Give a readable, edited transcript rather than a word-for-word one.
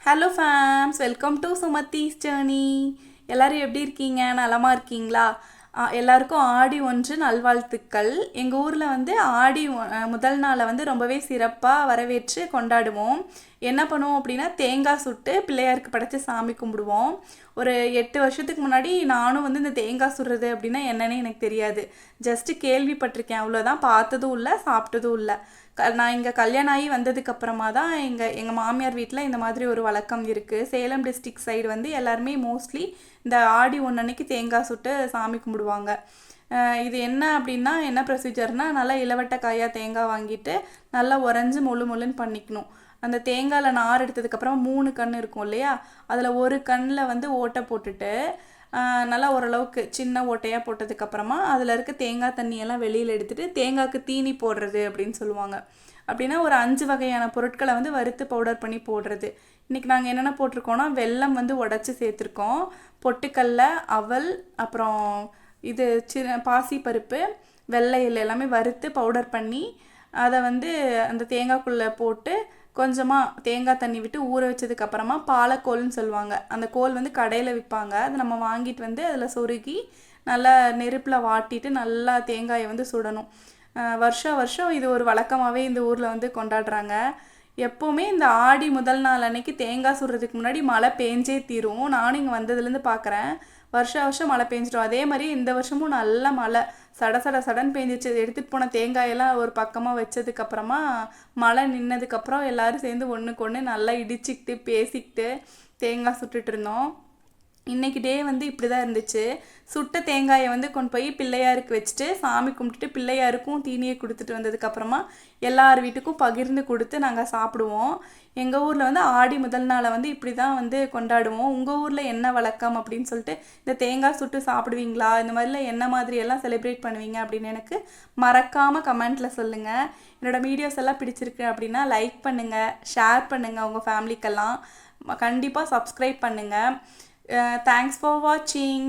Hello fams, welcome to Sumathi's journey. எல்லோரும் எப்படி இருக்கீங்க? நலமா இருக்கீங்களா? எல்லாருக்கும் ஆடி ஒன்று நல்வாழ்த்துக்கள். எங்கள் ஊரில் வந்து ஆடி முதல் நாளை வந்து ரொம்பவே சிறப்பாக வரவேற்று கொண்டாடுவோம். என்ன பண்ணுவோம் அப்படின்னா, தேங்காய் சுட்டு பிள்ளையாருக்கு படைச்சி சாமி கும்பிடுவோம். ஒரு 8 வருஷத்துக்கு முன்னாடி நானும் வந்து இந்த தேங்காய் சுடுறது அப்படின்னா என்னன்னு எனக்கு தெரியாது. ஜஸ்ட்டு கேள்விப்பட்டிருக்கேன், அவ்வளோதான். பார்த்ததும் இல்லை, சாப்பிட்டதும் இல்லை. நான் இங்கே கல்யாணம் ஆகி வந்ததுக்கப்புறமா தான் எங்கள் மாமியார் வீட்டில் இந்த மாதிரி ஒரு வழக்கம் இருக்குது. சேலம் டிஸ்ட்ரிக்ட் சைடு வந்து எல்லாருமே மோஸ்ட்லி இந்த ஆடி ஒன்றன்னைக்கு தேங்காய் சுட்டு சாமி கும்பிடுவாங்க. இது என்ன அப்படின்னா, என்ன ப்ரொசீஜர்னால், நல்லா இளவட்ட காயாக தேங்காய் வாங்கிட்டு நல்லா உறைஞ்சி முள்ளுன்னு பண்ணிக்கணும். அந்த தேங்காயில் நார் எடுத்ததுக்கப்புறம் 3 கண் இருக்கும் இல்லையா, அதில் ஒரு கண்ணில் வந்து ஓட்டை போட்டுட்டு நல்லா ஓரளவுக்கு சின்ன ஓட்டையாக போட்டதுக்கப்புறமா அதில் இருக்க தேங்காய் தண்ணியெல்லாம் வெளியில் எடுத்துகிட்டு தேங்காய்க்கு தீனி போடுறது அப்படின்னு சொல்லுவாங்க. அப்படின்னா ஒரு 5 வகையான பொருட்களை வந்து வறுத்து பவுடர் பண்ணி போடுறது. இன்றைக்கி நாங்கள் என்னென்ன போட்டிருக்கோன்னா, வெல்லம் வந்து உடச்சி சேர்த்துருக்கோம், பொட்டுக்கடல, அவல், அப்புறம் இது பாசிப்பருப்பு, வெள்ளை எள்ளு எல்லாமே வறுத்து பவுடர் பண்ணி அதை வந்து அந்த தேங்காய்க்குள்ளே போட்டு கொஞ்சமாக தேங்காய் தண்ணி விட்டு ஊற வச்சதுக்கப்புறமா பாலக்கோல்னு சொல்லுவாங்க. அந்த கோல் வந்து கடையில் விற்பாங்க. அதை நம்ம வாங்கிட்டு வந்து அதில் சொருகி நல்லா நெருப்பில் வாட்டிட்டு நல்லா தேங்காயை வந்து சுடணும். வருஷம் இது ஒரு வழக்கமாகவே இந்த ஊரில் வந்து கொண்டாடுறாங்க. எப்போவுமே இந்த ஆடி முதல் நாள் அன்னைக்கு தேங்காய் சுடுறதுக்கு முன்னாடி மழை பேஞ்சே தீரும். நானும் இங்கே வந்ததுலேருந்து பார்க்குறேன், வருஷம் மழை பெஞ்சிடும். அதே மாதிரி இந்த வருஷமும் நல்ல மழை சடன் பெஞ்சிச்சு. எடுத்துகிட்டு போன தேங்காயெல்லாம் ஒரு பக்கமாக வச்சதுக்கப்புறமா மழை நின்னதுக்கப்புறம் எல்லோரும் சேர்ந்து ஒன்றுக்கு ஒன்று நல்லா இடிச்சிக்கிட்டு பேசிக்கிட்டு தேங்காய் சுட்டுட்டு இருந்தோம். இன்றைக்கி டே வந்து இப்படி தான் இருந்துச்சு. சுட்ட தேங்காயை வந்து கொண்டு போய் பிள்ளையாருக்கு வச்சுட்டு சாமி கும்பிட்டுட்டு பிள்ளையாருக்கும் தீனியை கொடுத்துட்டு வந்ததுக்கப்புறமா எல்லார் வீட்டுக்கும் பகிர்ந்து கொடுத்து நாங்கள் சாப்பிடுவோம். எங்கள் ஊரில் வந்து ஆடி முதல் நாளை வந்து இப்படி தான் வந்து கொண்டாடுவோம். உங்கள் ஊரில் என்ன வழக்கம் அப்படின்னு சொல்லிட்டு, இந்த தேங்காய் சுட்டு சாப்பிடுவீங்களா, இந்த மாதிரிலாம் என்ன மாதிரியெல்லாம் செலிப்ரேட் பண்ணுவீங்க அப்படின்னு எனக்கு மறக்காமல் கமெண்ட்டில் சொல்லுங்கள். என்னோடய வீடியோஸ் எல்லாம் பிடிச்சிருக்கு அப்படின்னா லைக் பண்ணுங்கள், ஷேர் பண்ணுங்கள், உங்கள் ஃபேமிலிக்கெல்லாம் கண்டிப்பாக சப்ஸ்கிரைப் பண்ணுங்கள். Thanks for watching.